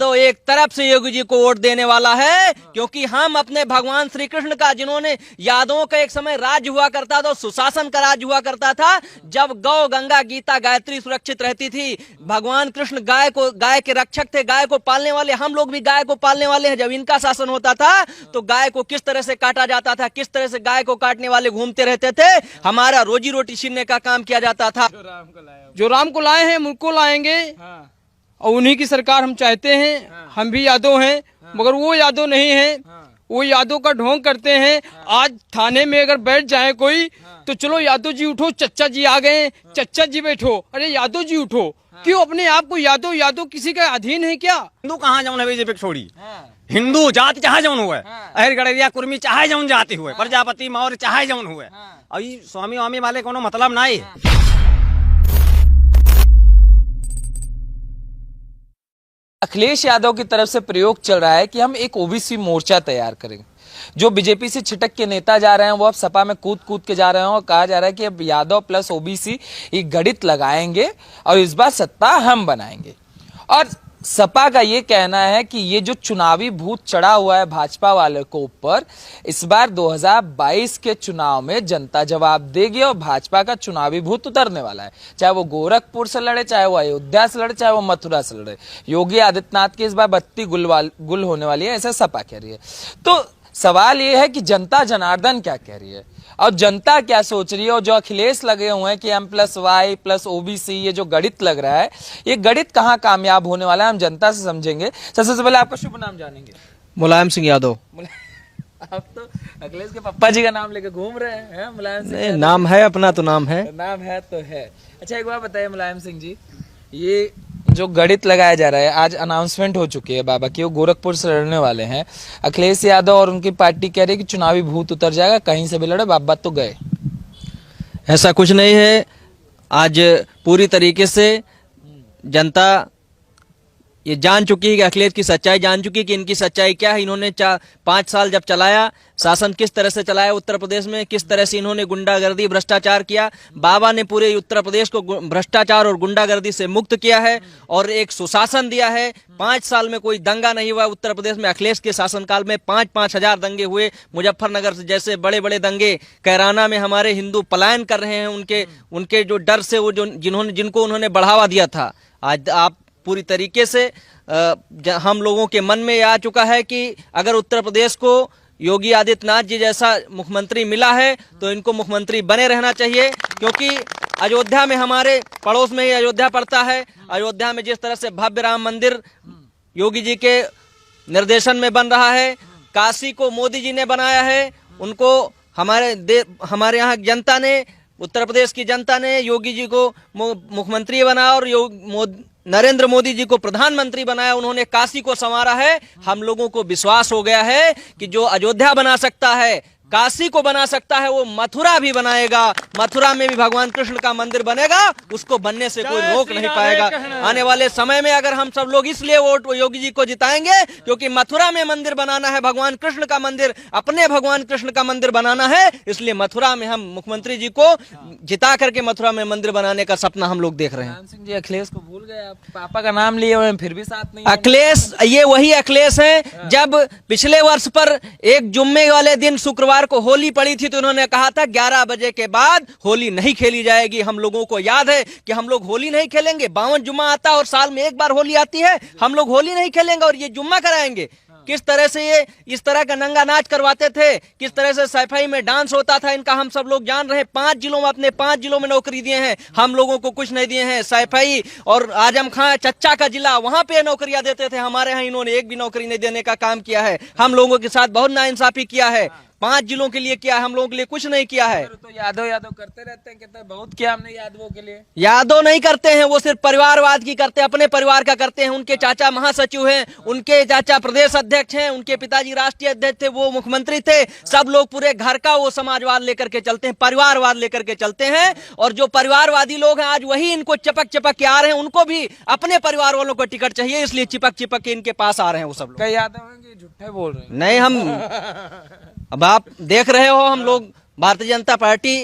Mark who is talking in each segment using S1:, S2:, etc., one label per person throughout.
S1: यादव एक तरफ से योगी जी को वोट देने वाला है, क्योंकि हम अपने भगवान श्री कृष्ण का, जिन्होंने यादवों का एक समय राज्य हुआ करता था, सुशासन का राज्य हुआ करता था, जब गौ गंगा गीता गायत्री सुरक्षित रहती थी। भगवान कृष्ण गाय के रक्षक थे, गाय को पालने वाले, हम लोग भी गाय को पालने वाले हैं। जब इनका शासन होता था तो गाय को किस तरह से काटा जाता था, किस तरह से गाय को काटने वाले घूमते रहते थे, हमारा रोजी रोटी छीनने का काम किया जाता था।
S2: जो राम को लाए हैं उनको लाएंगे, और उन्हीं की सरकार हम चाहते हैं। हम भी यादव हैं, मगर वो यादव नहीं है, वो यादव का ढोंग करते हैं। आज थाने में अगर बैठ जाए कोई तो चलो यादव जी उठो, चच्चा जी आ गए, चच्चा जी बैठो, अरे यादव जी उठो। क्यों अपने आप को यादव यादव किसी का अधीन है क्या?
S3: हिंदू कहाँ जाऊन है बीजेपी छोड़ी, हिंदू जाति चाहे जौन हुए, अहिर गड़रिया कुर्मी चाहे जौन जाति हुए, प्रजापति मौर्य चाहे जौन हुए, और ये स्वामी वामी वाले कोनो मतलब नहीं।
S4: अखिलेश यादव की तरफ से प्रयोग चल रहा है कि हम एक ओबीसी मोर्चा तैयार करेंगे। जो बीजेपी से छिटक के नेता जा रहे हैं वो अब सपा में कूद कूद के जा रहे हैं, और कहा जा रहा है कि अब यादव प्लस ओबीसी एक गणित लगाएंगे और इस बार सत्ता हम बनाएंगे। और सपा का ये कहना है कि ये जो चुनावी भूत चढ़ा हुआ है भाजपा वाले को ऊपर, इस बार 2022 के चुनाव में जनता जवाब देगी और भाजपा का चुनावी भूत उतरने वाला है। चाहे वो गोरखपुर से लड़े, चाहे वो अयोध्या से लड़े, चाहे वो मथुरा से लड़े, योगी आदित्यनाथ की इस बार बत्ती गुल होने वाली है, ऐसा सपा कह रही है। तो सवाल ये है कि जनता जनार्दन क्या कह रही है और जनता क्या सोच रही है, और जो अखिलेश लगे हुए हैं कि M+Y + OBC, ये जो गणित लग रहा है, ये गणित कहाँ कामयाब होने वाला है, हम जनता से समझेंगे। सबसे पहले आपका शुभ नाम जानेंगे।
S5: मुलायम सिंह यादव।
S4: आप तो अखिलेश के पप्पा जी का नाम लेके घूम रहे हैं, मुलायम सिंह।
S5: नाम है अपना, तो नाम है,
S4: नाम है तो है। अच्छा एक बार बताइए मुलायम सिंह जी, ये जो गणित लगाया जा रहा है, आज अनाउंसमेंट हो चुकी है बाबा की, वो गोरखपुर से लड़ने वाले हैं। अखिलेश यादव और उनकी पार्टी कह रही है कि चुनावी भूत उतर जाएगा, कहीं से भी लड़े, बाबा तो गए।
S5: ऐसा कुछ नहीं है। आज पूरी तरीके से जनता ये जान चुकी है कि अखिलेश की सच्चाई जान चुकी है कि इनकी सच्चाई क्या है। इन्होंने 5 साल जब चलाया, शासन किस तरह से चलाया उत्तर प्रदेश में, किस तरह से इन्होंने गुंडागर्दी भ्रष्टाचार किया। बाबा ने पूरे उत्तर प्रदेश को भ्रष्टाचार और गुंडागर्दी से मुक्त किया है और एक सुशासन दिया है। 5 साल में कोई दंगा नहीं हुआ उत्तर प्रदेश में। अखिलेश के शासनकाल में 5-5 हजार दंगे हुए, मुजफ्फरनगर से जैसे बड़े बड़े दंगे, कैराना में हमारे हिंदू पलायन कर रहे हैं उनके जो डर से, वो जिनको उन्होंने बढ़ावा दिया था। आज आप पूरी तरीके से हम लोगों के मन में आ चुका है कि अगर उत्तर प्रदेश को योगी आदित्यनाथ जी जैसा मुख्यमंत्री मिला है तो इनको मुख्यमंत्री बने रहना चाहिए, क्योंकि अयोध्या में, हमारे पड़ोस में ही अयोध्या पड़ता है, अयोध्या में जिस तरह से भव्य राम मंदिर योगी जी के निर्देशन में बन रहा है, काशी को मोदी जी ने बनाया है, उनको हमारे यहाँ जनता ने, उत्तर प्रदेश की जनता ने योगी जी को मुख्यमंत्री बनाया और नरेंद्र मोदी जी को प्रधानमंत्री बनाया। उन्होंने काशी को संवारा है। हम लोगों को विश्वास हो गया है कि जो अयोध्या बना सकता है, काशी को बना सकता है, वो मथुरा भी बनाएगा। मथुरा में भी भगवान कृष्ण का मंदिर बनेगा, उसको बनने से कोई रोक नहीं पाएगा। आने वाले समय में अगर हम सब लोग इसलिए वोट योगी जी को जिताएंगे क्योंकि मथुरा में मंदिर बनाना है, भगवान कृष्ण का मंदिर, अपने भगवान कृष्ण का मंदिर बनाना है, इसलिए मथुरा में हम मुख्यमंत्री जी को जिता करके मथुरा में मंदिर बनाने का सपना हम लोग देख रहे हैं।
S4: सिंह जी, अखिलेश को भूल गए आप, पापा का नाम लिए हुए फिर भी साथ नहीं।
S1: अखिलेश, ये वही अखिलेश है जब पिछले वर्ष पर एक जुम्मे वाले दिन शुक्रवार को होली पड़ी थी तो उन्होंने कहा था 11 बजे के बाद होली नहीं खेली जाएगी। हम लोगों को याद है कि हम लोग होली नहीं खेलेंगे। 52 जुम्मा आता है और साल में एक बार होली आती है, हम लोग होली नहीं खेलेंगे और ये जुम्मा कराएंगे। किस तरह से ये इस तरह का नंगा नाच करवाते थे, किस तरह से सफाई में डांस होता था, इनका हम सब लोग जान रहे हैं। 5 जिलों में, अपने 5 जिलों में नौकरी दिए हैं, हम लोगों को कुछ नहीं दिए हैं। सफाई और आजम खां चच्चा का जिला, वहां पे नौकरियां देते थे, हमारे यहाँ इन्होंने एक भी नौकरी नहीं देने का काम किया है। हम लोगों के साथ बहुत नाइंसाफी किया है। 5 जिलों के लिए किया है, हम लोगों के लिए कुछ नहीं किया है।
S4: तो यादव करते रहते हैं, कहते हैं बहुत किया हमने यादवों के लिए।
S1: यादव नहीं करते हैं, वो सिर्फ परिवारवाद की करते हैं, अपने परिवार का करते हैं। उनके चाचा महासचिव हैं, उनके चाचा प्रदेश अध्यक्ष हैं, उनके पिताजी राष्ट्रीय अध्यक्ष थे, वो मुख्यमंत्री थे। सब लोग पूरे घर का वो समाजवाद लेकर के चलते हैं, परिवारवाद लेकर के चलते हैं। और जो परिवारवादी लोग हैं आज वही इनको चिपक के आ रहे हैं। उनको भी अपने परिवार वालों को टिकट चाहिए, इसलिए चिपक के इनके पास आ रहे हैं वो सब लोग।
S4: कई यादव हैं कि झूठे बोल रहे हैं।
S1: नहीं, हम अब आप देख रहे हो, हम लोग भारतीय जनता पार्टी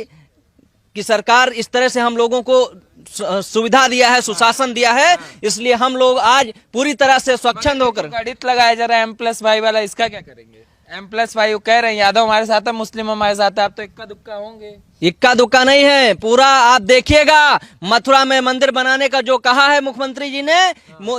S1: की सरकार इस तरह से हम लोगों को सुविधा दिया है, सुशासन दिया है, इसलिए हम लोग आज पूरी तरह से स्वच्छंद होकर
S4: गणित लगाया जा रहा है M+5 वाला, इसका क्या करेंगे? M+5 कह रहे हैं यादव हमारे साथ है, मुस्लिम हमारे साथ है, आप तो इक्का दुक्का होंगे।
S1: इक्का दुक्का नहीं है, पूरा आप देखिएगा। मथुरा में मंदिर बनाने का जो कहा है मुख्यमंत्री जी ने,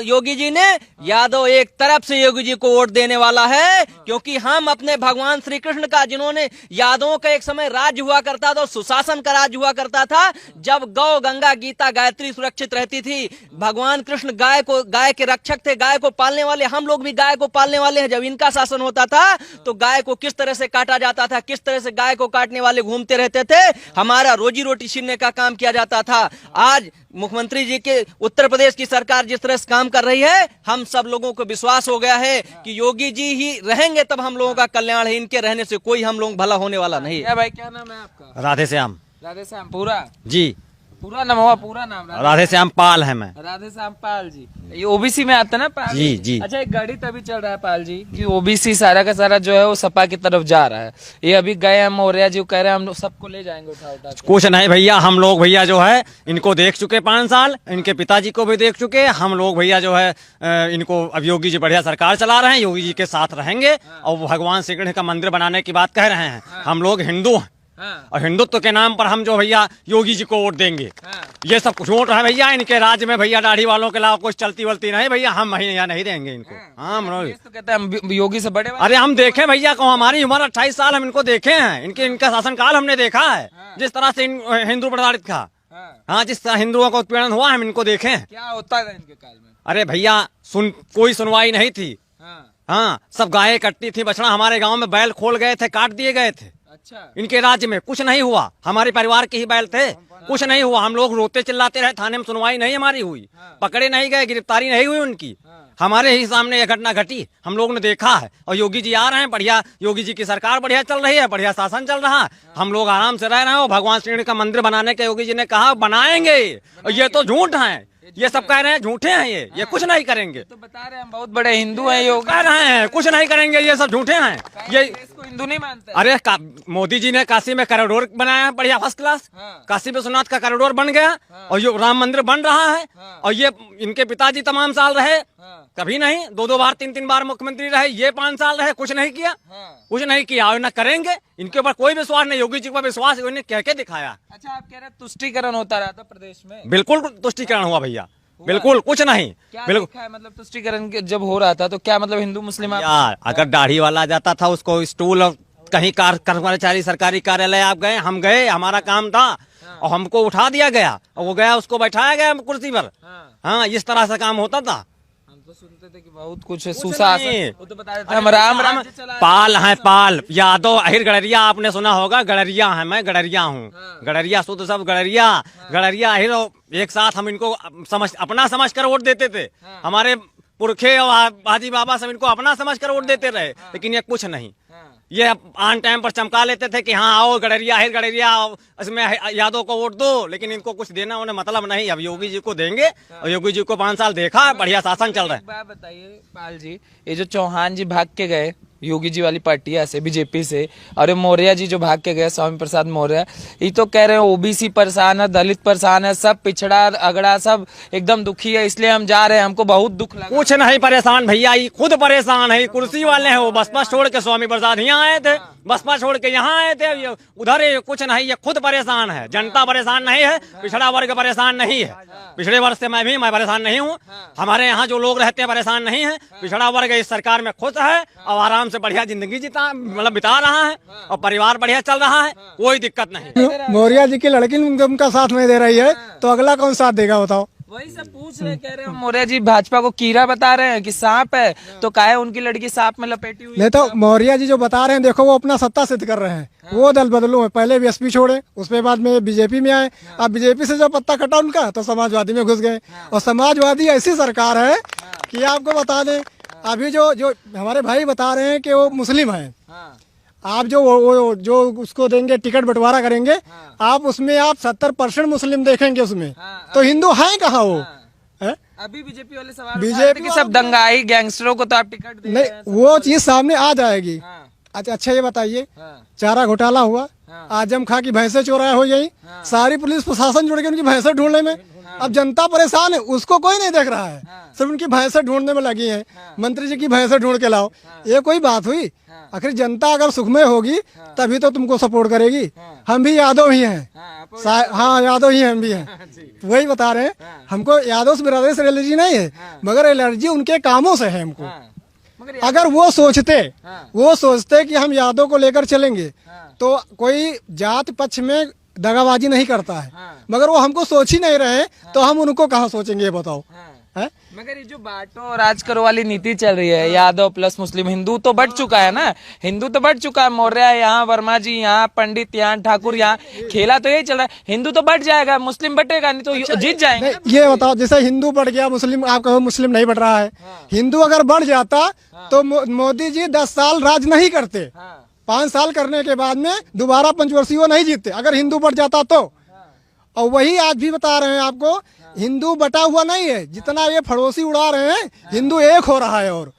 S1: योगी जी ने, यादव एक तरफ से योगी जी को वोट देने वाला है, क्योंकि हम अपने भगवान श्री कृष्ण का, जिन्होंने यादवों का एक समय राज्य हुआ करता था, सुशासन का राज्य हुआ करता था, जब गौ गंगा गीता गायत्री सुरक्षित रहती थी, भगवान कृष्ण गाय के रक्षक थे, गाय को पालने वाले, हम लोग भी गाय को पालने वाले हैं। जब इनका शासन होता था तो गाय को किस तरह से काटा जाता था, किस तरह से गाय को काटने वाले घूमते रहते थे, हमारा रोजी रोटी छीनने का काम किया जाता था। आज मुख्यमंत्री जी के उत्तर प्रदेश की सरकार जिस तरह से काम कर रही है, हम सब लोगों को विश्वास हो गया है कि योगी जी ही रहेंगे तब हम लोगों का कल्याण है, इनके रहने से कोई हम लोग भला होने वाला नहीं है।
S4: भाई क्या नाम है आपका?
S3: राधे श्याम।
S4: राधे श्याम पूरा?
S3: जी,
S4: पूरा नाम हुआ, पूरा नाम
S3: राधे श्याम पाल है मैं।
S4: राधे श्याम पाल जी, ये ओबीसी में आता है ना पाल?
S3: जी जी।
S4: अच्छा, एक गणित अभी चल रहा है पाल जी कि ओबीसी सारा का सारा जो है वो सपा की तरफ जा रहा है। ये अभी गए हम मौर्य जी कह रहे हैं हम सबको ले जाएंगे उठा उठा के।
S3: कुछ नहीं भैया, हम लोग भैया जो है इनको देख चुके 5 साल, इनके पिताजी को भी देख चुके। हम लोग भैया जो है इनको, अब योगी जी बढ़िया सरकार चला रहे हैं, योगी जी के साथ रहेंगे और भगवान श्री कृष्ण का मंदिर बनाने की बात कह रहे हैं। हम लोग हिंदू हैं और हिंदुत्व के नाम पर हम जो भैया योगी जी को वोट देंगे, ये सब कुछ वोट है भैया। इनके राज्य में भैया दाढ़ी वालों के अलावा कुछ चलती वलती नहीं भैया, हम यहाँ नहीं देंगे इनको। हाँ मनोज
S4: तो कहते हैं हम योगी से बड़े।
S3: अरे हम देखे भैया को, हमारी उम्र 28 साल, हम इनको देखे हैं, इनका शासनकाल हमने देखा है, जिस तरह से हिंदू प्रताड़ित था। हाँ, जिस तरह हिंदुओं का उत्पीड़न हुआ हम इनको देखे हैं।
S4: क्या होता था इनके काल में?
S3: अरे भैया कोई सुनवाई नहीं थी। हाँ, सब गायें कटती थी, बछड़ा हमारे गाँव में बैल खोल गए थे, काट दिए गए थे।
S4: अच्छा,
S3: इनके राज्य में कुछ नहीं हुआ, हमारे परिवार के ही बैल थे, कुछ नहीं हुआ। हम लोग रोते चिल्लाते रहे, थाने में सुनवाई नहीं हमारी हुई, पकड़े नहीं गए, गिरफ्तारी नहीं हुई उनकी। हमारे ही सामने यह घटना घटी, हम लोग ने देखा है। और योगी जी आ रहे हैं, बढ़िया योगी जी की सरकार बढ़िया चल रही है, बढ़िया शासन चल रहा है, हम लोग आराम से रह रहे हैं। और भगवान श्री कृष्ण का मंदिर बनाने के योगी जी ने कहा बनाएंगे, और ये तो झूठ है, ये सब कह रहे हैं झूठे हैं, ये कुछ नहीं करेंगे।
S4: तो बता रहे हैं हम बहुत बड़े हिंदू हैं, योगी
S3: कह रहे हैं कुछ नहीं करेंगे, ये सब झूठे हैं। ये
S4: इसको हिंदू नहीं मानते।
S3: अरे मोदी जी ने काशी में कॉरिडोर बनाया है बढ़िया फर्स्ट क्लास, काशी विश्वनाथ का कॉरिडोर बन गया, और ये राम मंदिर बन रहा है। और ये इनके पिताजी तमाम साल रहे, कभी नहीं, 2 बार 3 बार मुख्यमंत्री रहे, ये 5 साल रहे, कुछ नहीं किया, कुछ नहीं किया और न करेंगे। इनके ऊपर कोई विश्वास नहीं, योगी जी पर विश्वास इन्होंने कह के दिखाया।
S4: अच्छा, आप कह रहे हैं तुष्टीकरण होता रहा था प्रदेश में?
S3: बिल्कुल तुष्टीकरण हुआ भैया, बिल्कुल कुछ नहीं।
S4: बिल्कुल, मतलब तुष्टीकरण जब हो रहा था तो क्या मतलब हिंदू मुस्लिम
S3: यार, अगर दाढ़ी वाला जाता था उसको स्टूल, और कहीं कर्मचारी सरकारी कार्यालय आप गए, हम गए, हमारा काम था और हमको उठा दिया गया, और वो गया उसको बैठाया गया कुर्सी पर। हाँ, इस तरह से काम होता था।
S4: तो सुनते थे कि बहुत कुछ सुशासन, वो तो बता देते हम राम
S3: पाल हैं, पाल यादव अहिर गड़रिया, आपने सुना होगा, गड़रिया है, मैं गड़रिया हूँ, गड़रिया शुद्ध सब गड़रिया, गड़रिया अहिर एक साथ। हम इनको अपना समझ कर वोट देते थे, हमारे पुरखे और हाजी बाबा सब इनको अपना समझ कर वोट देते रहे, लेकिन ये कुछ नहीं। ये आन टाइम पर चमका लेते थे कि हाँ आओ गड़रिया है, गड़रिया इसमें यादव को वोट दो, लेकिन इनको कुछ देना उन्हें मतलब नहीं। अब योगी जी को देंगे, और योगी जी को 5 साल देखा, बढ़िया शासन चल रहा है।
S4: बात बताइए पाल जी, ये जो चौहान जी भाग के गए योगी जी वाली पार्टियां से, बीजेपी से, और ये मौर्य जी जो भाग के गए, स्वामी प्रसाद मौर्य, ये तो कह रहे हैं ओबीसी परेशान है, दलित परेशान है, सब पिछड़ा अगड़ा सब एकदम दुखी है, इसलिए हम जा रहे हैं, हमको बहुत दुख लगा।
S3: कुछ नहीं परेशान भैया, ये खुद परेशान है, कुर्सी वाले हैं, वो बसपा छोड़ के स्वामी प्रसाद यहाँ आए थे, बसपा छोड़ के यहाँ आए थे, उधर कुछ नहीं, ये खुद परेशान है। जनता परेशान नहीं है, पिछड़ा वर्ग परेशान नहीं है, पिछड़े वर्ग से मैं परेशान नहीं हूँ, हमारे यहाँ जो लोग रहते हैं परेशान नहीं है, पिछड़ा वर्ग इस सरकार में खुश है और आराम से बढ़िया जिंदगी बिता रहा है, और परिवार बढ़िया चल रहा है, कोई दिक्कत नहीं।
S6: मौर्य जी की लड़की उनका साथ नहीं दे रही है, तो अगला कौन साथ देगा बताओ?
S4: वही सब पूछ रहे, कह रहे हैं मौर्य जी भाजपा को कीड़ा बता रहे हैं कि सांप है, तो काहे उनकी लड़की सांप में लपेटी हुई?
S6: नहीं तो मौर्य जी जो बता रहे हैं, देखो वो अपना सत्ता सिद्ध कर रहे हैं, वो दल बदलू है, पहले बीएसपी छोड़े, उसके बाद में बीजेपी में आए, अब बीजेपी से जो पत्ता कटा उनका तो समाजवादी में घुस गए, और समाजवादी ऐसी सरकार है कि आपको बता दें, अभी जो हमारे भाई बता रहे हैं कि वो मुस्लिम है, आप जो उसको देंगे, टिकट बंटवारा करेंगे, आप उसमें आप 70% मुस्लिम देखेंगे उसमें, तो हिंदू है कहाँ वो?
S4: अभी बीजेपी वाले सवाल बीजेपी के सब दंगाई गैंगस्टरों को तो आप टिकट दे रहे हैं,
S6: वो चीज सामने आ जाएगी। अच्छा ये बताइए, चारा घोटाला हुआ, आजम खां की भैंसे चोराया हो गई, सारी पुलिस प्रशासन जुड़ गई उनकी भैंसे ढूंढने में। अब जनता परेशान है, उसको कोई नहीं देख रहा है, सिर्फ उनकी भैंसें ढूंढने में लगी हैं। मंत्री जी की भैंसें ढूंढ के लाओ, ये कोई बात हुई? आखिर जनता अगर सुखमय होगी तभी तो तुमको सपोर्ट करेगी। हम भी यादव ही हैं, हाँ यादव ही हम भी हैं, वही बता रहे हैं। हमको यादव से बिरादरी से एलर्जी नहीं है, मगर एलर्जी उनके कामों से है हमको। अगर वो सोचते कि हम यादव को लेकर चलेंगे तो कोई जात पक्ष में दगाबाजी नहीं करता है, मगर वो हमको सोच ही नहीं रहे तो हम उनको कहाँ सोचेंगे, ये बताओ। है?
S4: मगर ये जो बांटो और राज करो वाली नीति चल रही है, यादव प्लस मुस्लिम, हिंदू तो बढ़ चुका है ना, हिंदू तो बढ़ चुका है। मौर्य यहाँ, वर्मा जी यहाँ, पंडित यहाँ, ठाकुर यहाँ, खेला तो यही चल रहा है। हिंदू तो बढ़ जाएगा, मुस्लिम बटेगा नहीं तो जीत जाएंगे।
S6: ये बताओ, जैसे हिंदू बढ़ गया, मुस्लिम, आप कहो मुस्लिम नहीं बढ़ रहा है। हिंदू अगर बढ़ जाता तो मोदी जी 10 साल राज नहीं करते, 5 साल करने के बाद में दोबारा पंचवर्षीय वो नहीं जीतते, अगर हिंदू बढ़ जाता तो। और वही आज भी बता रहे हैं आपको, हिंदू बटा हुआ नहीं है, जितना ये फड़ोसी उड़ा रहे हैं, हिंदू एक हो रहा है। और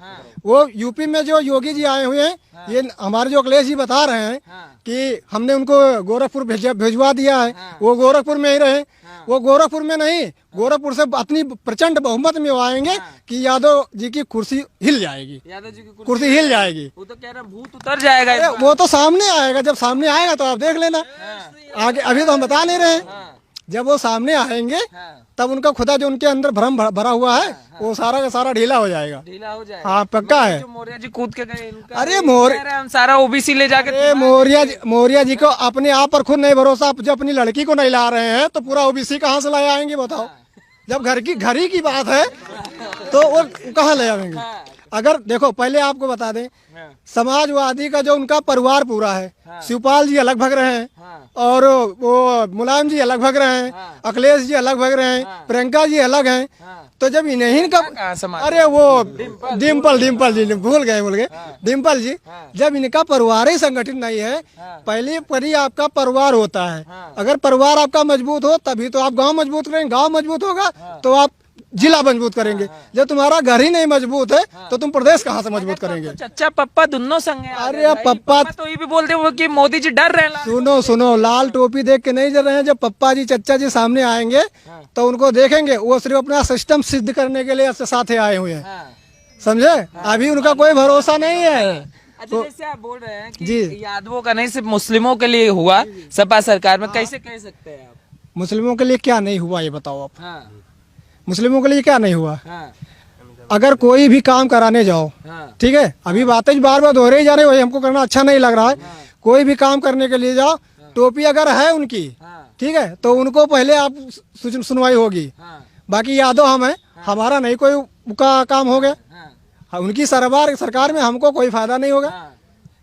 S6: वो यूपी में जो योगी जी आए हुए हैं, ये हमारे जो अखिलेश जी बता रहे हैं कि हमने उनको गोरखपुर भिजवा दिया है, वो गोरखपुर में ही रहे। वो गोरखपुर में नहीं, गोरखपुर से अपनी प्रचंड बहुमत में आएंगे कि यादव जी की कुर्सी हिल जाएगी,
S4: यादव जी की
S6: कुर्सी हिल जाएगी।
S4: वो तो कह रहे भूत उतर जाएगा।
S6: वो तो सामने आएगा, जब सामने आएगा तो आप देख लेना। आगे अभी तो हम बता नहीं रहे, जब वो सामने आएंगे तब उनका खुदा जो उनके अंदर भ्रम भरा हुआ है वो सारा का सारा ढीला हो जाएगा।
S4: ढीला हो जाएगा,
S6: हाँ पक्का है।
S4: जो मौर्य जी कूद के गए,
S6: अरे
S4: हम सारा ओबीसी ले जाके,
S6: अरे मौर्य जी को अपने आप पर खुद नहीं भरोसा, जब अपनी लड़की को नहीं ला रहे हैं तो पूरा ओबीसी कहाँ से लाए आएंगे बताओ। जब घर ही की बात है तो वो कहाँ ले आएंगे। अगर देखो, पहले आपको बता दें, समाजवादी का जो उनका परिवार पूरा है, शिवपाल जी अलग भग रहे हैं, और वो मुलायम जी अलग भग रहे हैं, अखिलेश जी अलग भग रहे हैं, प्रियंका जी अलग हैं। तो जब इन्हीं का, अरे वो डिम्पल जी, भूल गए डिम्पल जी, जब इनका परिवार ही संगठित नहीं है, पहले परी आपका परिवार होता है। अगर परिवार आपका मजबूत हो तभी तो आप गांव मजबूत करेंगे, गांव मजबूत होगा तो आप जिला मजबूत करेंगे। जब तुम्हारा घर ही नहीं मजबूत है तो तुम प्रदेश कहाँ से मजबूत करेंगे।
S4: चच्चा पप्पा दोनों संग हैं।
S6: अरे पप्पा
S4: तो ये भी बोलते हो कि मोदी जी डर रहे हैं।
S6: सुनो, लाल टोपी देख के नहीं डर रहे हैं। जब पप्पा जी चच्चा जी सामने आएंगे तो उनको देखेंगे, वो सिर्फ अपना सिस्टम सिद्ध करने के लिए साथ आए हुए हैं, समझे। अभी उनका कोई भरोसा नहीं है।
S4: अच्छा, जैसे आप बोल रहे हैं कि यादवों का नहीं, सिर्फ मुस्लिमों के लिए हुआ सपा सरकार में, कैसे कह सकते हैं आप?
S6: मुस्लिमों के लिए क्या नहीं हुआ ये बताओ आप। मुस्लिमों के लिए क्या नहीं हुआ? अगर कोई भी काम कराने जाओ, ठीक है, अभी बातें बार बार दोहरे ही जा रहे हो, हमको करना अच्छा नहीं लग रहा है। कोई भी काम करने के लिए जाओ, टोपी अगर है उनकी, ठीक है, तो उनको पहले आप सुनवाई होगी। बाकी यादव हम है, हमारा नहीं कोई का काम हो गया, उनकी सरकार में हमको कोई फायदा नहीं होगा।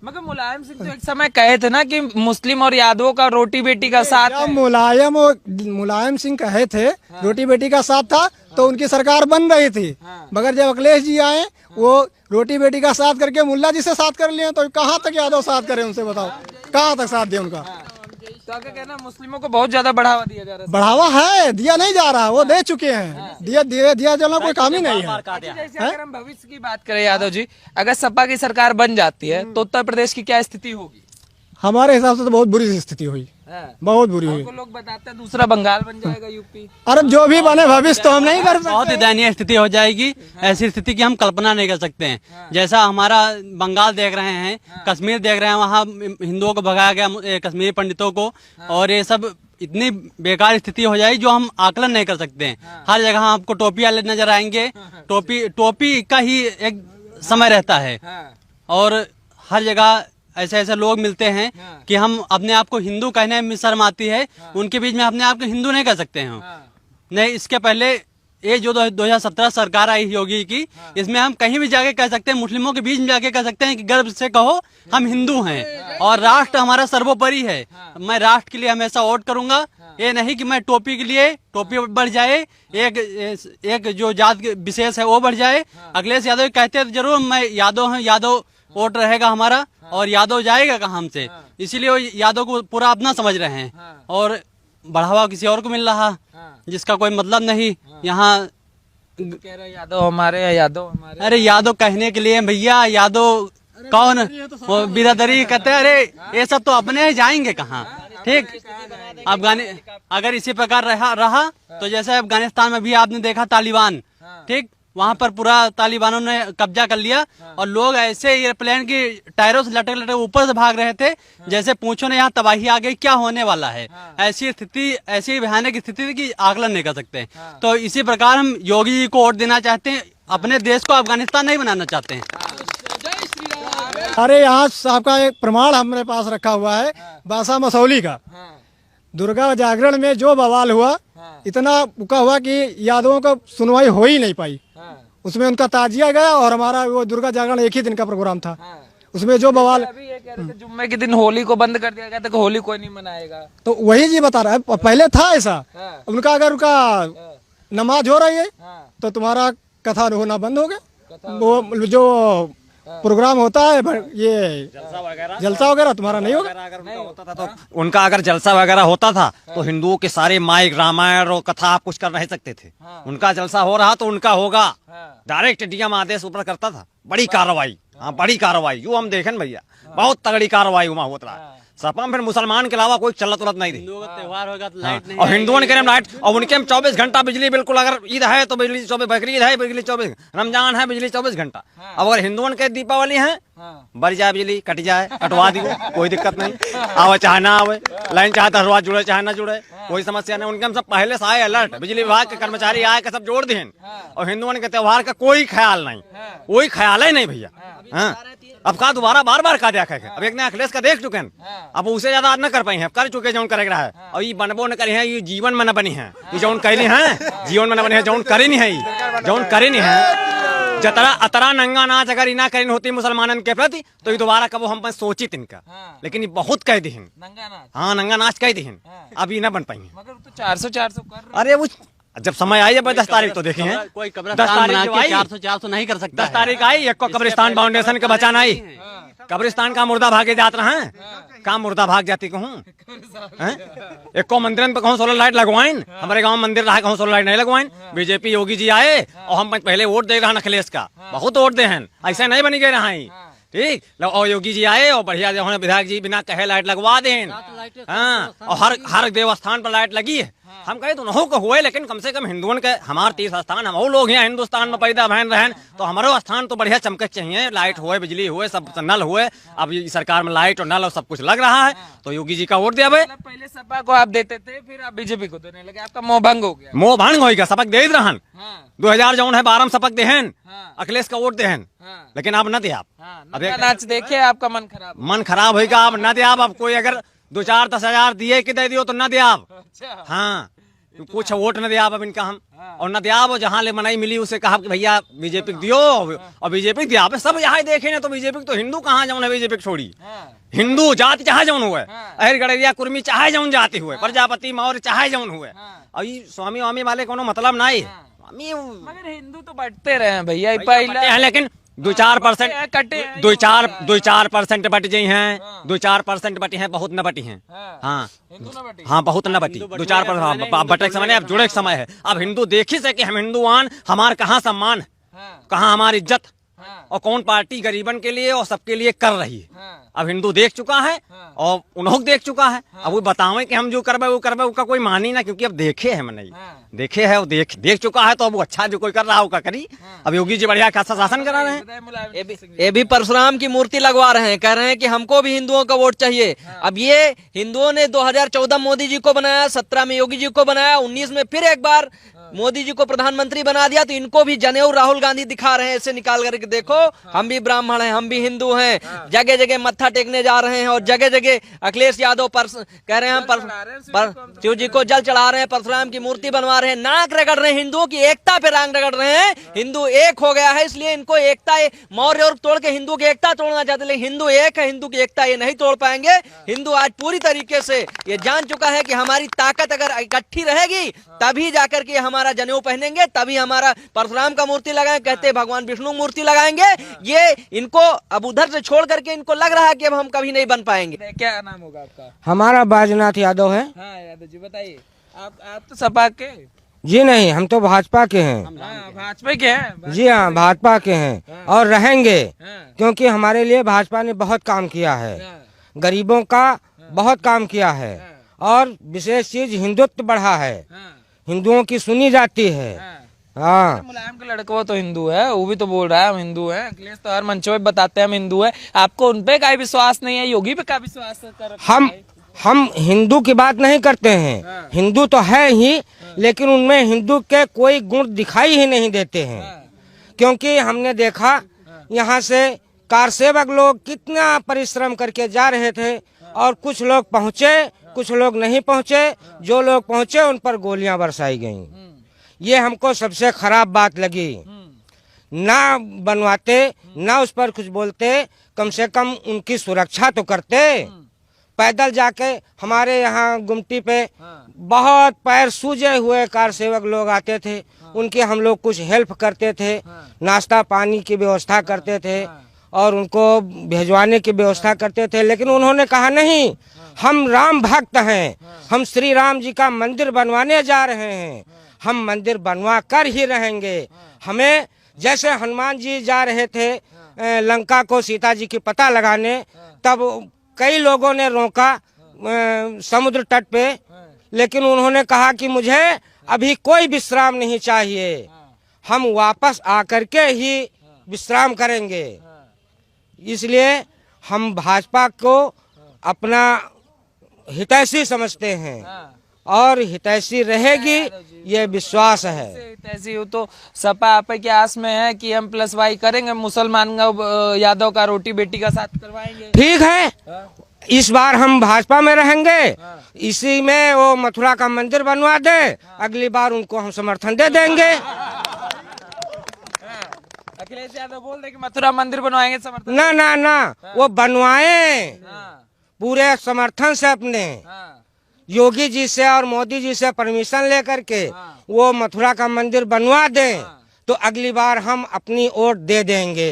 S4: मगर मुलायम सिंह तो एक समय कहे थे ना कि मुस्लिम और यादवों का रोटी बेटी का साथ है।
S6: मुलायम सिंह कहे थे रोटी बेटी का साथ था तो उनकी सरकार बन रही थी। मगर जब अखिलेश जी आए, वो रोटी बेटी का साथ करके मुल्ला जी से साथ कर लिए, तो कहाँ तक यादव साथ करे उनसे बताओ, कहाँ तक साथ दिया उनका।
S4: तो आगे कहना मुस्लिमों को बहुत ज्यादा बढ़ावा दिया जा रहा है।
S6: बढ़ावा है, दिया नहीं जा रहा, वो दे चुके हैं। दिया जाना कोई काम ही नहीं है।
S4: जैसे अगर हम भविष्य की बात करें यादव जी, अगर सपा की सरकार बन जाती है तो उत्तर प्रदेश की क्या स्थिति होगी?
S6: हमारे हिसाब से तो बहुत बुरी स्थिति हुई, बहुत बुरी हुई।
S4: लोग बताते हैं दूसरा बंगाल बन जाएगा, यूपी।
S6: अरे जो भी बने भविष्य तो हम नहीं कर सकते।
S7: बहुत ही दयनीय स्थिति हो जाएगी, ऐसी स्थिति की हम कल्पना नहीं कर सकते हैं। जैसा हमारा बंगाल देख रहे हैं, कश्मीर देख रहे हैं, वहाँ हिंदुओं को भगाया गया, कश्मीरी पंडितों को, और ये सब इतनी बेकार स्थिति हो जाएगी जो हम आकलन नहीं कर सकते हैं। हर जगह आपको टोपी वाले नजर आएंगे, टोपी का ही एक समय रहता है, और हर जगह ऐसे लोग मिलते हैं कि हम अपने आप को हिंदू कहने में शर्म आती है, उनके बीच में अपने आप को हिंदू नहीं कह सकते हैं। नहीं, इसके पहले ये जो 2017 सरकार आई योगी की, इसमें हम कहीं भी जाके कह सकते हैं, मुस्लिमों के बीच में जाके कह सकते हैं कि गर्व से कहो हम हिंदू हैं और राष्ट्र हमारा सर्वोपरि है। मैं राष्ट्र के लिए हमेशा वोट करूंगा, ये नहीं कि मैं टोपी के लिए, टोपी बढ़ जाए, एक जो जात विशेष है वो बढ़ जाए। अखिलेश यादव कहते जरूर मैं यादव हूँ, यादव वोट रहेगा हमारा, और यादव जाएगा कहाँ हमसे, इसीलिए वो यादव को पूरा अपना समझ रहे हैं, और बढ़ावा किसी और को मिल रहा जिसका कोई मतलब नहीं। यहाँ
S4: कह रहे यादव हमारे, यादव हमारे।
S7: अरे यादव कहने के लिए भैया, यादव कौन वो बिरादरी कहते हैं, अरे ये सब तो अपने ही जाएंगे कहाँ, ठीक। अगर इसी प्रकार रहा तो जैसे अफगानिस्तान में भी आपने देखा तालिबान, ठीक, वहां पर पूरा तालिबानों ने कब्जा कर लिया और लोग ऐसे एयरप्लेन की टायरों से लटक लटक ऊपर से भाग रहे थे जैसे पूछो ना यहाँ तबाही आ गई, क्या होने वाला है। ऐसी स्थिति, ऐसी भयानक स्थिति की आकलन नहीं कर सकते। तो इसी प्रकार हम योगी जी को वोट देना चाहते हैं, अपने देश को अफगानिस्तान नहीं बनाना चाहते हैं।
S6: अरे यहाँ आपका एक प्रमाण हमारे पास रखा हुआ है बासा मसौली का। दुर्गा जागरण में जो बवाल हुआ, इतना उका हुआ कि यादवों को सुनवाई हो ही नहीं पाई। उसमें उनका ताजिया गया और हमारा वो दुर्गा जागरण एक ही दिन का प्रोग्राम था। उसमें जो बवाल,
S4: अभी ये कह रहे थे जुम्मे के दिन होली को बंद कर दिया गया था कि होली कोई नहीं मनाएगा।
S6: तो वही जी बता रहा है, पहले था ऐसा। उनका अगर उनका नमाज हो रही है तो तुम्हारा कथा होना बंद हो गया। वो जो प्रोग्राम होता है ये जलसा वगैरह तुम्हारा नहीं होगा।
S3: अगर उनका होता था तो उनका अगर जलसा वगैरह होता था तो हिंदुओं के सारे माइक रामायण और कथा आप कुछ कर नहीं सकते थे। उनका जलसा हो रहा तो उनका होगा। डायरेक्ट डीएम आदेश ऊपर करता था, बड़ी कार्रवाई। हाँ, बड़ी कार्रवाई जो हम देखें भैया, बहुत तगड़ी कार्रवाई वहाँ होता है। सपा में फिर मुसलमान के अलावा कोई चलत उलत नहीं थी।
S7: त्योहार होगा तो लाइट नहीं,
S3: और हिंदुओं के लाइट, और उनके हम 24 घंटा बिजली, बिल्कुल अगर ईद है तो बिजली 24, बकरीद है बिजली 24, रमजान है बिजली 24 घंटा। अब अगर हिंदुओं के दीपावली है, बढ़ जाए बिजली, कट जाए, कटवा दी, कोई दिक्कत नहीं। आवे चाहे ना आवे, लाइन चाहे तो जुड़े चाहे ना जुड़े, कोई समस्या नहीं। उनके हम सब पहले से आए अलर्ट, बिजली विभाग के कर्मचारी आए के सब जोड़ दिए। और हिंदुओं के त्योहार का कोई ख्याल नहीं, कोई ख्याल ही नहीं भैया। हाँ, अब का दोबारा बार बार का देखा है। अब एक ने अखिलेश का देख चुके हैं, अब उसे ज्यादा न कर पाई है, कर चुके जो करे रहा है। और ये बनबो न करी है, ये जीवन में न बनी है। ये जौन करी है जीवन में न बनी है, जौन करे नहीं है, जौन करे नहीं है। जतरा अतरा नंगा नाच अगर इना करी होती मुसलमानन के प्रति तो ये दोबारा कबो हम सोचित इनका। लेकिन ये बहुत कह दी। हाँ, नंगा नाच कह दी। अब ये न बन पाई।
S4: मगर तो 400 कर।
S3: अरे वो जब समय आई है 10 तारीख तो देखे हैं,
S7: कोई कब्रिस्तान बना के 400 नहीं कर सकता।
S3: 10 तारीख आई, एक को कब्रिस्तान फाउंडेशन के बचाना आई। कब्रिस्तान का मुर्दा भागे जात रहा है, काम मुर्दा भाग जाती कहूँ। एक को मंदिर पे कहूँ सोलर लाइट लगवाइन, हमारे गांव मंदिर रहा कहूँ सोलर लाइट नहीं लगवाइन। बीजेपी योगी जी आए और हम पहले वोट दे रहा अखिलेश का, बहुत वोट दे हैं, ऐसा नहीं बनी गए रहा। ठीक, और योगी जी आए और बढ़िया जो विधायक जी बिना कहे लाइट लगवा दें। हाँ, और हर देवस्थान पर लाइट लगी है। हम कहे तो नहो को हुए, लेकिन कम से कम हिंदुओं के हमारे तीर्थ स्थान, हम लोग यहाँ हिंदुस्तान में पैदा बहन रहन, तो हमारे स्थान तो बढ़िया चमके चाहिए, लाइट हुए, बिजली हुए, सब नल हुए। अब ये सरकार में लाइट और नल और सब कुछ लग रहा है, तो योगी जी का वोट दिया।
S4: पहले सपा को आप देते थे, फिर आप बीजेपी को देने लगे, आपका मोह भंग हो गया।
S3: मोह भंग हो गया, सबक दे रहन। 2000 जौन है 12 सबक देहन, अखिलेश का वोट देहन, लेकिन अब न दे। आप
S4: अब नाच देखे आपका मन खराब
S3: होगा, अब न दे। अब कोई अगर 2-4-10 हजार दिए कि दे दियो तो न दे आप। हाँ, कुछ वोट न दे आप अब इनका हम, और न दे आप। जहाँ ले मनाई मिली उसे कहा कि भैया बीजेपी दियो, और बीजेपी दिया। सब यहाँ देखे ना तो बीजेपी तो हिंदू कहाँ जाऊन है, बीजेपी छोड़ी हिंदू जाति चाहे जौन हुए, अहिर गड़रिया कुर्मी चाहे जौन जाति हुए, प्रजापति मौर्य चाहे जौन हुए, और ये स्वामी वामी वाले कोनो मतलब नहीं।
S4: मगर हिंदू तो बढ़ते रहे हैं भैया, पहले
S3: लेकिन 2-4% कटे, 2-4% बट गई हैं, 2-4% बटी हैं, बहुत न बटी हैं। हाँ हाँ, बहुत न बटी, 2-4% बटे के समय, अब जुड़े के समय है। अब हिंदू देखी से कि हम हिंदुआन, हमार कहाँ सम्मान, कहाँ हमारी इज्जत, और कौन पार्टी गरीबन के लिए और सबके लिए कर रही है। अब हिंदू देख चुका है और उन्होंने देख चुका है। अब वो बतावे कि हम जो करबे वो करबे, उसका कोई मान ही ना, क्योंकि अब देखे है नहीं, देखे है, देख चुका है। तो अब वो अच्छा जो कोई कर रहा है वो करी। अब योगी जी बढ़िया खासा शासन करा रहे हैं।
S5: ये भी परशुराम की मूर्ति लगवा रहे हैं, कह रहे हैं कि हमको भी हिंदुओं का वोट चाहिए। अब ये हिंदुओं ने 2014 मोदी जी को बनाया, 17 में योगी जी को बनाया, 19 में फिर एक बार मोदी जी को प्रधानमंत्री बना दिया, तो इनको भी जनेऊ राहुल गांधी दिखा रहे हैं ऐसे निकाल करके, देखो हम भी ब्राह्मण हैं, हम भी हिंदू हैं। जगह जगह मत्था टेकने जा रहे हैं और जगह जगह अखिलेश यादव कह रहे हैं शिव जी को जल चढ़ा रहे हैं, परशुराम की मूर्ति बनवा रहे हैं, नाक रगड़ रहे हैं, हिंदुओं की एकता पे रांग रगड़ रहे हैं। हिंदू एक हो गया है, इसलिए इनको एकता, मौर्य और तोड़ के हिंदू की एकता तोड़ना चाहते, लेकिन हिंदू एक है, हिंदू की एकता ये नहीं तोड़ पाएंगे। हिंदू आज पूरी तरीके से ये जान चुका है कि हमारी ताकत अगर इकट्ठी रहेगी तभी जाकर के हमारा जनेऊ पहनेंगे, तभी हमारा परशुराम का मूर्ति लगाएंगे, कहते भगवान विष्णु मूर्ति लगाएंगे। ये इनको अब उधर से छोड़ करके इनको लग रहा है कि अब हम कभी नहीं बन पाएंगे।
S4: क्या नाम होगा आपका?
S8: हमारा बाजनाथ यादव है।
S4: हाँ यादव जी, बताइए। आप तो सपा के?
S8: जी नहीं, हम तो भाजपा के हैं।
S4: भाजपा के हैं?
S8: जी हाँ, भाजपा के हैं और रहेंगे, क्योंकि हमारे लिए भाजपा ने बहुत काम किया है, गरीबों का बहुत काम किया है। और विशेष चीज हिंदुत्व बढ़ा है, हिंदुओं की सुनी जाती है। हाँ,
S4: मुलायम का लड़का वो तो हिंदू है, वो भी तो बोल रहा है हम हिंदू हैं। अखिलेश तो हर मंचों पे बताते हैं हम हिंदू हैं। आपको उनपे का विश्वास नहीं है, योगी पे का विश्वास कर?
S8: हम हिंदू की बात नहीं करते हैं, हिंदू तो है ही, लेकिन उनमें हिंदू के कोई गुण दिखाई ही नहीं देते हैं। क्योंकि हमने देखा यहाँ से कार सेवक लोग कितना परिश्रम करके जा रहे थे और कुछ लोग पहुँचे, कुछ लोग नहीं पहुँचे। जो लोग पहुँचे उन पर गोलियां बरसाई गईं। ये हमको सबसे खराब बात लगी। ना बनवाते, ना उस पर कुछ बोलते, कम से कम उनकी सुरक्षा तो करते। पैदल जाके हमारे यहाँ गुमटी पे बहुत पैर सूजे हुए कार सेवक लोग आते थे, उनके हम लोग कुछ हेल्प करते थे, नाश्ता पानी की व्यवस्था करते थे और उनको भेजवाने की व्यवस्था करते थे। लेकिन उन्होंने कहा नहीं, हम राम भक्त हैं, हम श्री राम जी का मंदिर बनवाने जा रहे हैं, हम मंदिर बनवा कर ही रहेंगे। हमें जैसे हनुमान जी जा रहे थे लंका को सीता जी की पता लगाने, तब कई लोगों ने रोका समुद्र तट पे, लेकिन उन्होंने कहा कि मुझे अभी कोई विश्राम नहीं चाहिए, हम वापस आकर के ही विश्राम करेंगे। इसलिए हम भाजपा को अपना हितैषी समझते हैं और हितैषी रहेगी, ये विश्वास है।
S4: हितैषी हो तो सपा आप के आस में है कि हम +Y करेंगे, मुसलमान यादव का रोटी बेटी का साथ करवाएंगे।
S8: ठीक है, इस बार हम भाजपा में रहेंगे, इसी में वो मथुरा का मंदिर बनवा दे, अगली बार उनको हम समर्थन दे देंगे।
S4: अखिलेश यादव बोल रहे कि मथुरा मंदिर बनवाएंगे, समर्थन?
S8: ना ना ना, वो बनवाए पूरे समर्थन से अपने योगी जी से और मोदी जी से परमिशन लेकर के वो मथुरा का मंदिर बनवा दें, तो अगली बार हम अपनी वोट दे देंगे।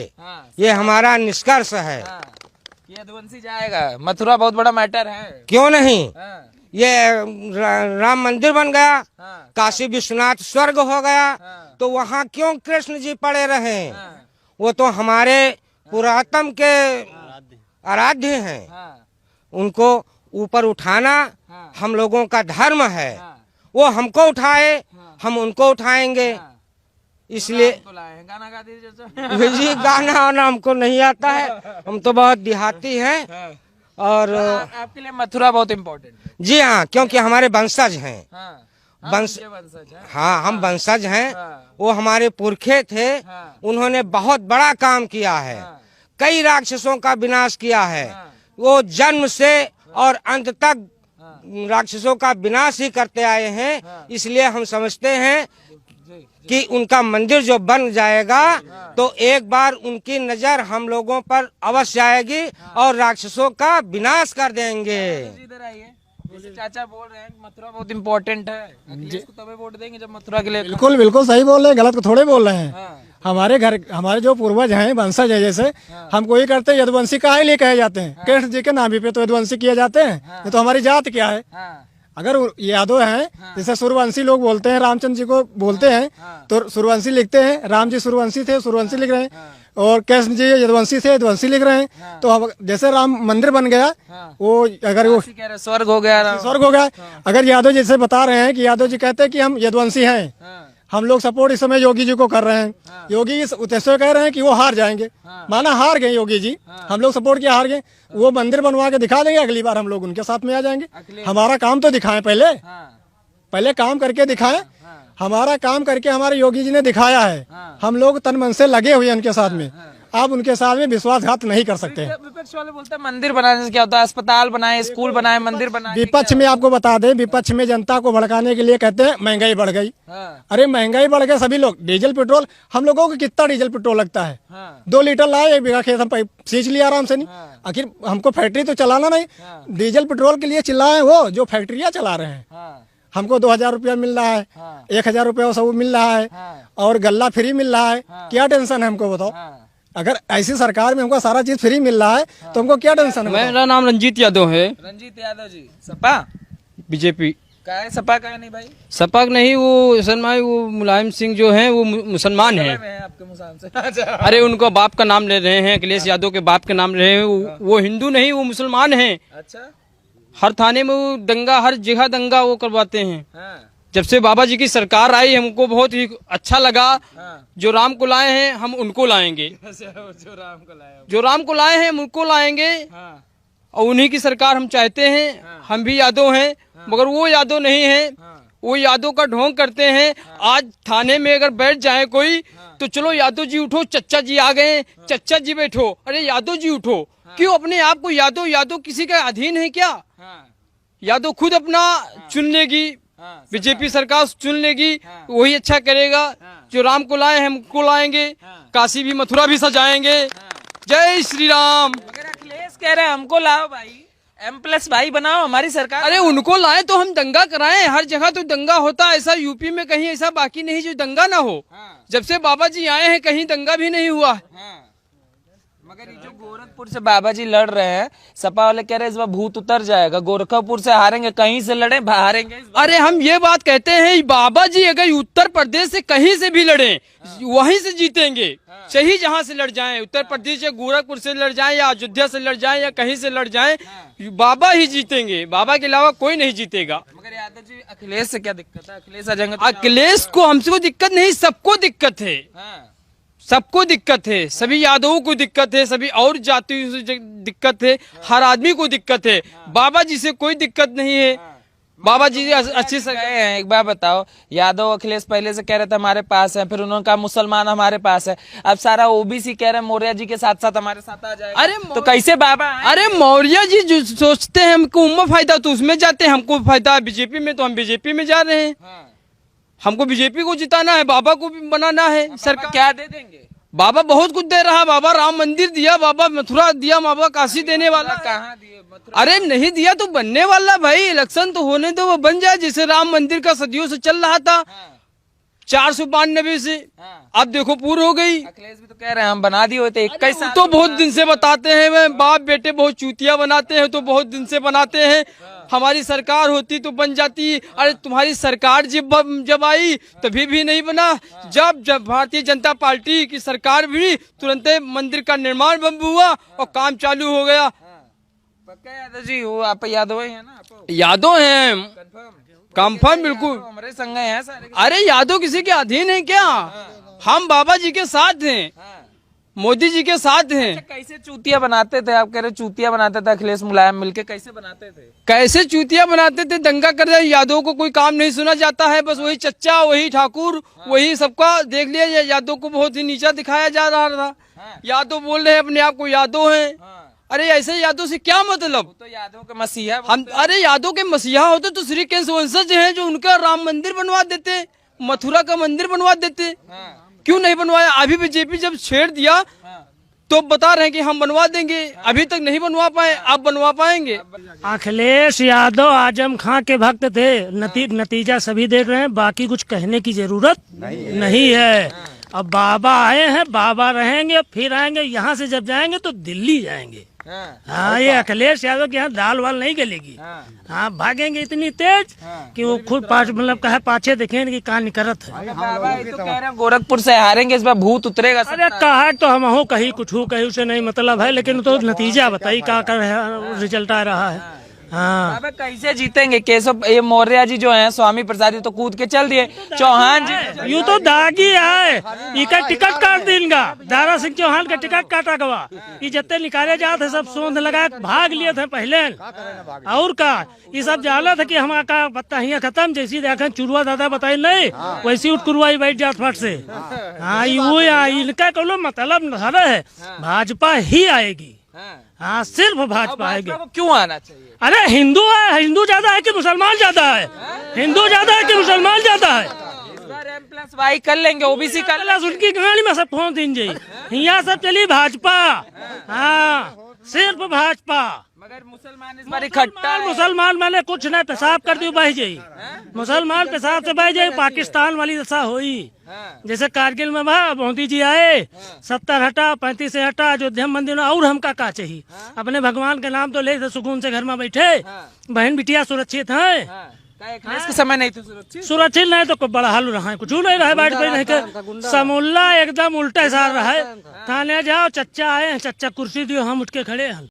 S8: ये हमारा निष्कर्ष है।
S4: ये यदुवंशी जाएगा, मथुरा बहुत बड़ा मैटर है।
S8: क्यों नहीं, ये राम मंदिर बन गया, काशी विश्वनाथ स्वर्ग हो गया, तो वहाँ क्यों कृष्ण जी पड़े रहे? वो तो हमारे पुरातन के आराध्य हैं, उनको ऊपर उठाना हम लोगों का धर्म है। वो हमको उठाए, हम उनको उठाएंगे। इसलिए
S4: गाना गा दीजिए
S8: जी, गाना वाना हमको नहीं आता है, हम तो बहुत देहाती हैं। और
S4: आपके लिए मथुरा बहुत इम्पोर्टेंट है?
S8: जी हाँ, क्योंकि हमारे वंशज हैं।
S4: वंशज है।
S8: हाँ, हम वंशज हैं। वो हमारे पुरखे थे, उन्होंने बहुत बड़ा काम किया है, कई राक्षसों का विनाश किया है। वो जन्म से और अंत तक राक्षसों का विनाश ही करते आए हैं। इसलिए हम समझते हैं कि उनका मंदिर जो बन जाएगा तो एक बार उनकी नजर हम लोगों पर अवश्य आएगी और राक्षसों का विनाश कर देंगे।
S4: इधर आइए, चाचा बोल रहे हैं मथुरा बहुत इम्पोर्टेंट है, अखिलेश को तभी वोट देंगे जब मथुरा के लिए।
S6: बिल्कुल बिल्कुल सही बोल रहे हैं, गलत को थोड़े बोल रहे हैं। हमारे घर, हमारे जो पूर्वज हैं, वंशज है, जैसे हम कोई करते हैं यदुवंशी काहे लिए कहे जाते हैं? कृष्ण जी के नाम पे तो यदुवंशी किए जाते हैं। ये तो हमारी जात क्या है? अगर यादव हैं, जैसे सूर्यवंशी लोग बोलते हैं, रामचंद्र जी को बोलते हैं तो सूर्यवंशी लिखते हैं। राम जी सूर्यवंशी थे, सूर्यवंशी लिख रहे हैं, और कृष्ण जी यदुवंशी थे, यदुवंशी लिख रहे हैं। तो अब जैसे राम मंदिर बन गया, वो अगर वो
S4: स्वर्ग हो गया,
S6: स्वर्ग हो गया। अगर यादव जैसे बता रहे हैं कि यादव जी कहते हैं कि हम यदुवंशी हैं, हम लोग सपोर्ट इस समय योगी जी को कर रहे हैं। योगी इस उद्देश्य कह रहे हैं कि वो हार जाएंगे, माना हार गए योगी जी, हम लोग सपोर्ट किया, हार गए। वो मंदिर बनवा के दिखा देंगे, अगली बार हम लोग उनके साथ में आ जाएंगे। हमारा काम तो दिखाएं, पहले काम करके दिखाएं। हमारा काम करके हमारे योगी जी ने दिखाया है, हम लोग तन मन से लगे हुए हैं उनके साथ में। आप उनके साथ में विश्वासघात नहीं कर सकते।
S4: विपक्ष वाले बोलते हैं मंदिर बनाने से क्या होता है, अस्पताल बनाए, स्कूल बनाए, मंदिर बनाए।
S6: विपक्ष में आपको बता दें, विपक्ष में जनता को भड़काने के लिए कहते हैं महंगाई बढ़ गई। अरे महंगाई बढ़ गई, सभी लोग डीजल पेट्रोल, हम लोगों को कितना डीजल पेट्रोल लगता है? 2 लीटर लाए, 1 बीघा खेत हम सींच लिया आराम से। नहीं, आखिर हमको फैक्ट्री तो चलाना नहीं। डीजल पेट्रोल के लिए चिल्लाए वो जो फैक्ट्रियाँ चला रहे हैं। हमको 2000 रुपया मिल रहा है, 1000 रुपया सब मिल रहा है, और गल्ला फ्री मिल रहा है। क्या टेंशन है हमको बताओ? अगर ऐसी सरकार में हमको सारा चीज फ्री मिल रहा है तो हमको क्या टेंशन है?
S2: मेरा नाम रंजीत यादव है।
S4: रंजीत यादव जी, सपा
S2: बीजेपी
S4: का है? सपा का है नहीं भाई?
S2: सपा नहीं, वो सनमाई, वो मुलायम सिंह जो हैं वो मुसलमान हैं।
S4: आपके मुसलमान से?
S2: अरे उनको बाप का नाम ले रहे हैं, अखिलेश यादव के बाप का नाम ले रहे हैं। वो हिंदू नहीं, वो मुसलमान हैं।
S4: अच्छा,
S2: हर थाने में वो दंगा, हर जगह दंगा वो करवाते हैं। जब से बाबा जी की सरकार आई हमको बहुत ही अच्छा लगा। जो राम को लाए हैं हम उनको लाएंगे, जो राम को लाए हैं हम उनको लाएंगे, और उन्हीं की सरकार हम चाहते हैं। हम भी यादव हैं मगर वो यादव नहीं है, वो यादव का ढोंग करते हैं। आज थाने में अगर बैठ जाए कोई तो चलो यादव जी उठो, चच्चा जी आ गए, चच्चा जी बैठो, अरे यादव जी उठो। क्यों अपने आप को यादव यादव किसी का अधीन है क्या? यादव खुद अपना चुन लेगी, बीजेपी सरकार चुन लेगी, वही अच्छा करेगा। जो राम को लाए हम को लाएंगे, काशी भी मथुरा भी सजाएंगे। जय श्री राम।
S4: अखिलेश कह रहे हैं हमको लाओ भाई, M+ भाई बनाओ हमारी सरकार।
S2: अरे उनको लाए तो हम दंगा कराएं, हर जगह तो दंगा होता है। ऐसा यूपी में कहीं ऐसा बाकी नहीं जो दंगा ना हो। जब से बाबा जी आए हैं कहीं दंगा भी नहीं हुआ।
S4: मगर ये जो गोरखपुर से बाबा जी लड़ रहे हैं, सपा वाले कह रहे हैं इस बार भूत उतर जाएगा, गोरखपुर से हारेंगे, कहीं से लड़े हारेंगे इस बार।
S2: अरे हम ये बात कहते हैं, बाबा जी अगर उत्तर प्रदेश से कहीं से भी लड़े वहीं से जीतेंगे। चाहे जहां से लड़ जाएं, उत्तर प्रदेश या गोरखपुर से लड़ जाएं या अयोध्या से लड़ जाएं या कहीं से लड़ जाएं, बाबा ही जीतेंगे, बाबा के अलावा कोई नहीं जीतेगा।
S4: मगर यादव जी अखिलेश से क्या दिक्कत है? अखिलेश आ जाएंगे
S2: अखिलेश को हमसे कोई दिक्कत नहीं, सबको दिक्कत है, सबको दिक्कत है। सभी यादवों को दिक्कत है, सभी और जातियों से दिक्कत है, हर आदमी को दिक्कत है। बाबा जी से कोई दिक्कत नहीं है। बाबा जी अच्छे से
S4: गए हैं। एक बार बताओ, यादव अखिलेश पहले से कह रहे थे हमारे पास है, फिर उन्होंने कहा मुसलमान हमारे पास है, अब सारा ओबीसी कह रहे हैं मौर्य जी के साथ साथ हमारे साथ आ जाएगा।
S2: अरे
S4: तो कैसे बाबा?
S2: अरे मौर्य जी जो सोचते हैं हमको उम्मा फायदा तो उसमें जाते हैं, हमको फायदा बीजेपी में तो हम बीजेपी में जा रहे हैं। हमको बीजेपी को जिताना है, बाबा को भी बनाना है। सरकार
S4: क्या दे देंगे?
S2: बाबा बहुत कुछ दे रहा, बाबा राम मंदिर दिया, बाबा मथुरा दिया, बाबा काशी देने वाला।
S4: कहाँ दिए?
S2: अरे नहीं दिया तो बनने वाला भाई, इलेक्शन तो होने दो, वो बन जाए। जैसे राम मंदिर का सदियों से चल रहा था, 492 से, अब देखो पूरी हो गई।
S4: अखिलेश भी तो कह रहे हैं हम बना दिए होते 21 साल।
S2: तो बहुत दिन से बताते हैं, वे बाप बेटे बहुत चूतिया बनाते हैं, तो बहुत दिन से बनाते हैं। हमारी सरकार होती तो बन जाती। अरे तुम्हारी सरकार जब आई तभी भी नहीं बना। जब भारतीय जनता पार्टी की सरकार भी तुरंत मंदिर का निर्माण बंद हुआ और काम चालू हो गया।
S4: पक्का यादव जी वो आप यादव ही है ना?
S2: यादव हैं कंफर्म, बिल्कुल
S4: हमारे संग हैं सारे।
S2: अरे यादव किसी के अधीन है क्या? हम बाबा जी के साथ हैं, मोदी जी के साथ हैं।
S4: कैसे चूतिया बनाते थे? आप कह रहे चूतिया बनाते थे अखिलेश मुलायम मिलके, कैसे बनाते थे?
S2: कैसे चूतिया बनाते थे? दंगा कर रहे। यादव को कोई काम नहीं सुना जाता है, बस वही चच्चा, वही ठाकुर, वही सबका देख लिया। यादव को बहुत ही नीचा दिखाया जा रहा था। यादव बोल रहे हैं अपने आप को यादव हैं। अरे ऐसे यादव से क्या मतलब?
S4: तो यादव के मसीहा
S2: हम अरे यादव के मसीहा होते तो श्री कृष्ण वंशज हैं, जो उनका राम मंदिर बनवा देते, मथुरा का मंदिर बनवा देते। क्यों नहीं बनवाया? अभी बीजेपी जब छेड़ दिया तो बता रहे हैं कि हम बनवा देंगे, अभी तक नहीं बनवा पाए, अब बनवा पाएंगे।
S9: अखिलेश यादव आजम खां के भक्त थे, नतीजा सभी देख रहे हैं, बाकी कुछ कहने की जरूरत नहीं है। अब बाबा आए हैं, बाबा रहेंगे, फिर आएंगे, यहाँ से जब जाएंगे तो दिल्ली जाएंगे। हाँ, ये अखिलेश यादव के यहाँ दाल वाल नहीं गलेगी। हाँ, भागेंगे इतनी तेज कि वो खुद मतलब कहे पाछे देखेंगे कि कहाँ निकलत है।
S4: बाबा ये तो कह रहे हैं गोरखपुर से हारेंगे इस बार भूत उतरेगा।
S9: अरे कहा तो हम हो कहीं कुछ हो कहीं उसे नहीं मतलब है, लेकिन तो नतीजा बताइए क्या कर रिजल्ट आ रहा है। हाँ,
S4: बाबा कैसे जीतेंगे? केशव ये मौर्य जी जो हैं, स्वामी प्रसाद जी तो कूद के चल दिए, चौहान जी
S9: यू तो दागी है, इका टिकट काट देगा। दारा सिंह चौहान का टिकट काटा गवा, ये जितने निकाले जाते सब सोंध लगा भाग लिए थे पहले। और का ये सब जाला था कि हमारा का पत्ता ही खत्म, जैसी देखा चुरुआ दादा बताई नहीं वैसी उठ कुरुआई बैठ जात फट से। हाँ, वो इनका कोनो मतलब है, भाजपा ही आएगी। हाँ, सिर्फ भाजपा आएगी।
S4: क्यों आना चाहिए?
S9: अरे हिंदू है, हिंदू ज्यादा है कि मुसलमान ज्यादा है? हिंदू ज्यादा है कि मुसलमान ज्यादा है?
S4: इस बार M+Y कर लेंगे, ओबीसी कर लेंगे।
S9: उनकी कहानी में सब फोन दिन जी, यहाँ सब चली भाजपा। हाँ, सिर्फ भाजपा।
S4: मगर मुसलमान इस बार इकट्ठा है।
S9: मुसलमान मैंने कुछ नहीं, पेशाब कर दी बह जाई। मुसलमान पेशाब से बह जाये, पाकिस्तान वाली दशा हुई। जैसे कारगिल में मोदी जी आए, 70 हटा, 35 से हटा, अयोध्या मंदिर और हमका का चाहिए? अपने भगवान के नाम तो ले सुकून से घर में बैठे, बहन बिटिया सुरक्षित है।
S4: के समय नहीं थे
S9: सुरक्षित नहीं तो बड़ा हाल रहा है, कुछ नहीं रहा, बैठ गई नहीं के समूला एकदम उल्टा सार रहा है। थाने जाओ, चच्चा आए हैं, चच्चा कुर्सी दियो, हम उठ के खड़े हैं।